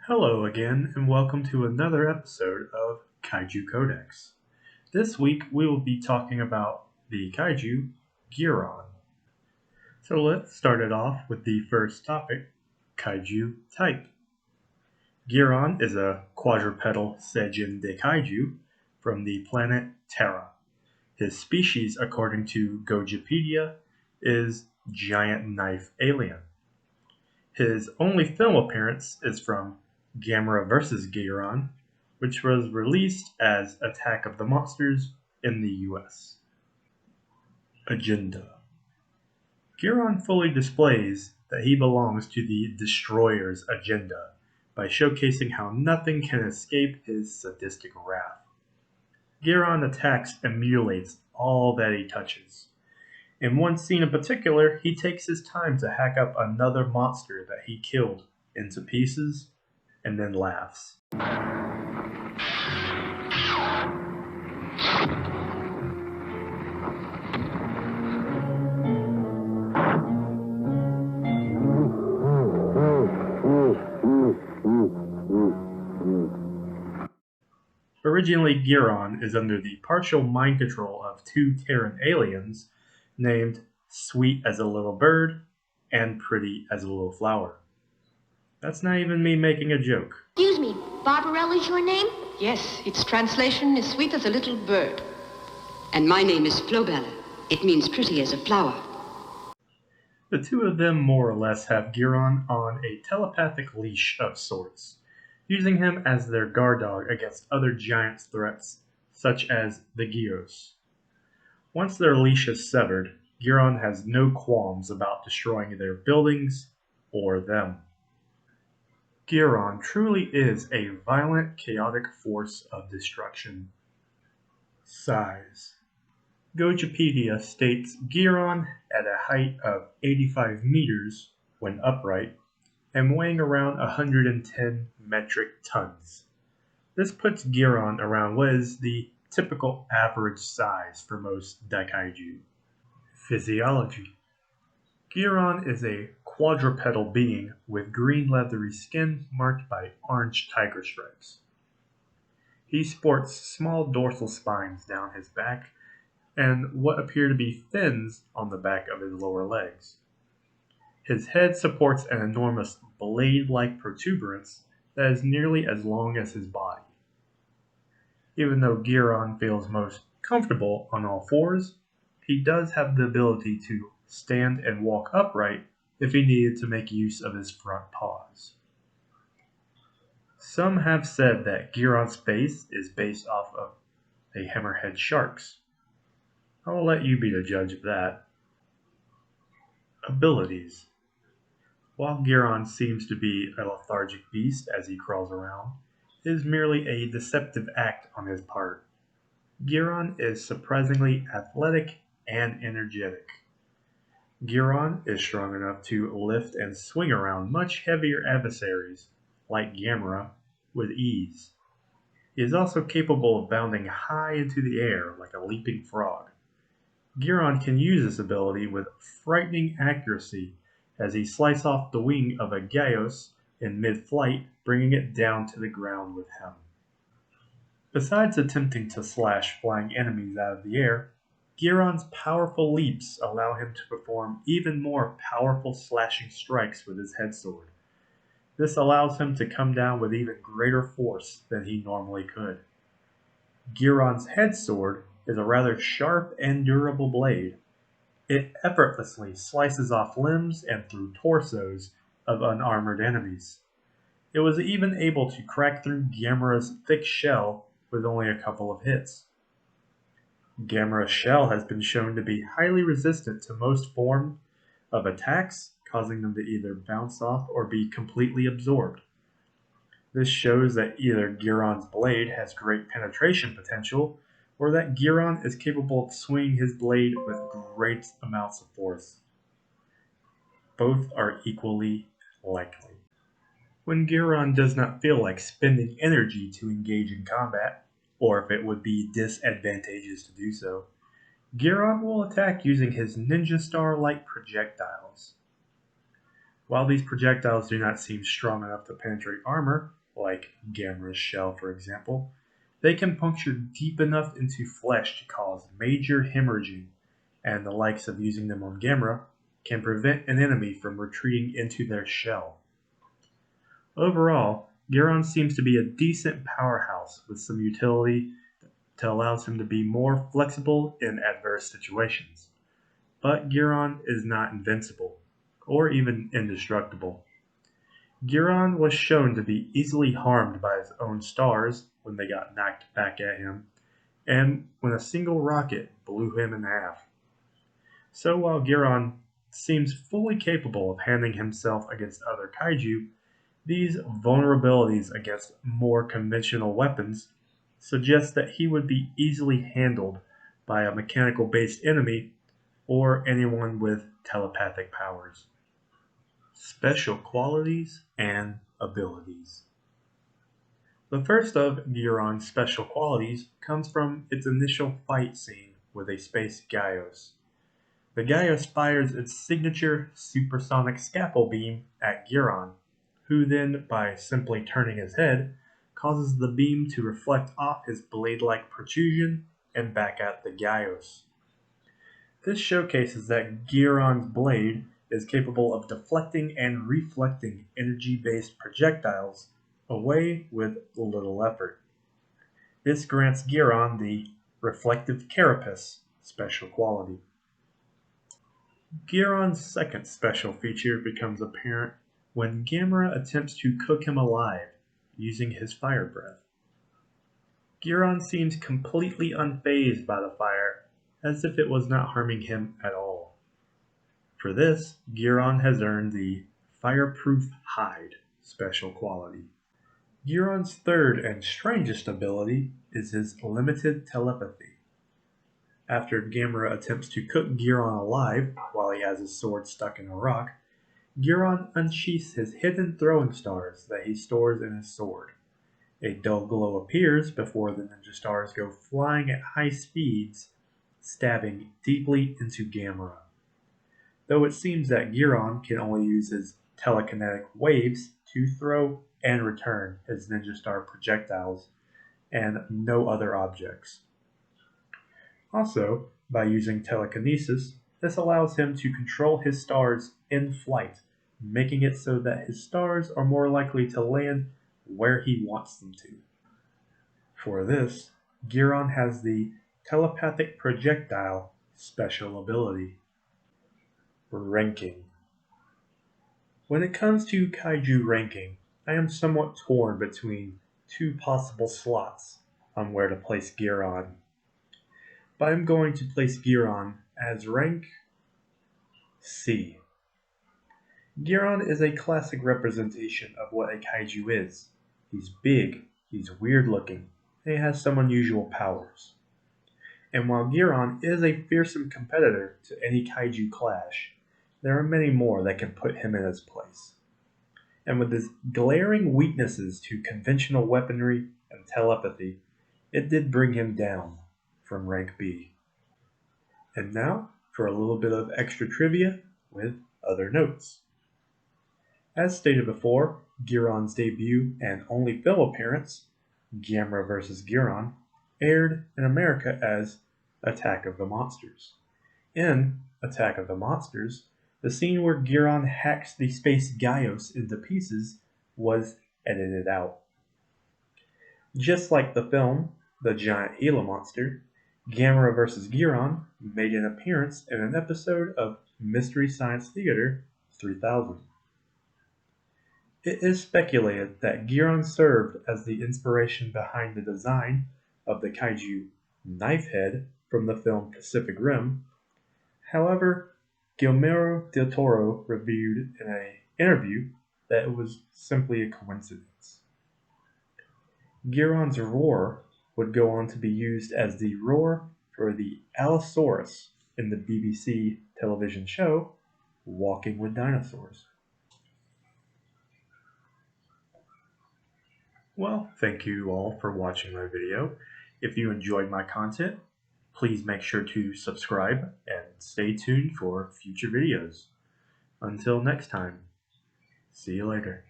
Hello again, and welcome to another episode of Kaiju Codex. This week we will be talking about the kaiju Guiron. So let's start it off with the first topic, Kaiju Type. Guiron is a quadrupedal Seijin Daikaiju from the planet Terra. His species, according to Gojipedia, is Giant Knife Alien. His only film appearance is from Gamera vs. Guiron, which was released as Attack of the Monsters in the US. Agenda. Guiron fully displays that he belongs to the Destroyer's agenda by showcasing how nothing can escape his sadistic wrath. Guiron attacks and mutilates all that he touches. In one scene in particular, he takes his time to hack up another monster that he killed into pieces and then laughs. Originally, Guiron is under the partial mind control of two Terran aliens named Sweet as a Little Bird and Pretty as a Little Flower. That's not even me making a joke. Excuse me, Barbarella's your name? Yes, its translation is sweet as a little bird. And my name is Flobella. It means pretty as a flower. The two of them more or less have Guiron on a telepathic leash of sorts, using him as their guard dog against other giant threats, such as the Gyos. Once their leash is severed, Guiron has no qualms about destroying their buildings or them. Guiron truly is a violent, chaotic force of destruction. Size. Gojipedia states Guiron at a height of 85 meters when upright and weighing around 110 metric tons. This puts Guiron around what is the typical average size for most Daikaiju. Physiology. Guiron is a quadrupedal being with green leathery skin marked by orange tiger stripes. He sports small dorsal spines down his back and what appear to be fins on the back of his lower legs. His head supports an enormous blade-like protuberance that is nearly as long as his body. Even though Guiron feels most comfortable on all fours, he does have the ability to stand and walk upright if he needed to make use of his front paws. Some have said that Guiron's face is based off of a hammerhead shark's. I will let you be the judge of that. Abilities. While Guiron seems to be a lethargic beast as he crawls around, it is merely a deceptive act on his part. Guiron is surprisingly athletic and energetic. Guiron is strong enough to lift and swing around much heavier adversaries, like Gamera, with ease. He is also capable of bounding high into the air like a leaping frog. Guiron can use this ability with frightening accuracy as he slices off the wing of a Gyos in mid-flight, bringing it down to the ground with him. Besides attempting to slash flying enemies out of the air, Guiron's powerful leaps allow him to perform even more powerful slashing strikes with his head sword. This allows him to come down with even greater force than he normally could. Guiron's head sword is a rather sharp and durable blade. It effortlessly slices off limbs and through torsos of unarmored enemies. It was even able to crack through Gamera's thick shell with only a couple of hits. Gamera's shell has been shown to be highly resistant to most forms of attacks, causing them to either bounce off or be completely absorbed. This shows that either Guiron's blade has great penetration potential, or that Guiron is capable of swinging his blade with great amounts of force. Both are equally likely. When Guiron does not feel like spending energy to engage in combat, or if it would be disadvantageous to do so, Guiron will attack using his ninja star-like projectiles. While these projectiles do not seem strong enough to penetrate armor, like Gamera's shell for example, they can puncture deep enough into flesh to cause major hemorrhaging, and the likes of using them on Gamera can prevent an enemy from retreating into their shell. Overall, Guiron seems to be a decent powerhouse with some utility that allows him to be more flexible in adverse situations. But Guiron is not invincible, or even indestructible. Guiron was shown to be easily harmed by his own stars when they got knocked back at him, and when a single rocket blew him in half. So while Guiron seems fully capable of handling himself against other kaiju, these vulnerabilities against more conventional weapons suggest that he would be easily handled by a mechanical based enemy or anyone with telepathic powers. Special qualities and abilities. The first of Guiron's special qualities comes from its initial fight scene with a space Gaios. The Gaios fires its signature supersonic scalpel beam at Guiron, who then, by simply turning his head, causes the beam to reflect off his blade-like protrusion and back at the Gaios. This showcases that Guiron's blade is capable of deflecting and reflecting energy-based projectiles away with little effort. This grants Guiron the reflective Carapace special quality. Guiron's second special feature becomes apparent when Gamera attempts to cook him alive using his fire breath. Guiron seems completely unfazed by the fire, as if it was not harming him at all. For this, Guiron has earned the Fireproof Hide special quality. Guiron's third and strangest ability is his limited telepathy. After Gamera attempts to cook Guiron alive while he has his sword stuck in a rock, Guiron unsheaths his hidden throwing stars that he stores in his sword. A dull glow appears before the ninja stars go flying at high speeds, stabbing deeply into Gamera. Though it seems that Guiron can only use his telekinetic waves to throw and return his ninja star projectiles and no other objects. Also, by using telekinesis, this allows him to control his stars in flight, making it so that his stars are more likely to land where he wants them to. For this, Guiron has the telepathic projectile special ability. Ranking. When it comes to kaiju ranking, I am somewhat torn between two possible slots on where to place Guiron. But I'm going to place Guiron as rank C. Guiron is a classic representation of what a kaiju is. He's big, he's weird looking, and he has some unusual powers. And while Guiron is a fearsome competitor to any kaiju clash, there are many more that can put him in his place. And with his glaring weaknesses to conventional weaponry and telepathy, it did bring him down from rank B. And now for a little bit of extra trivia with other notes. As stated before, Guiron's debut and only film appearance, Gamera vs. Guiron, aired in America as Attack of the Monsters. In Attack of the Monsters, the scene where Guiron hacks the space Gaios into pieces was edited out. Just like the film, The Giant Gila Monster, Gamera vs. Guiron made an appearance in an episode of Mystery Science Theater 3000. It is speculated that Guiron served as the inspiration behind the design of the kaiju knife head from the film Pacific Rim. However, Guillermo del Toro revealed in an interview that it was simply a coincidence. Guiron's roar would go on to be used as the roar for the Allosaurus in the BBC television show Walking with Dinosaurs. Well, thank you all for watching my video. If you enjoyed my content, please make sure to subscribe and stay tuned for future videos. Until next time. See you later.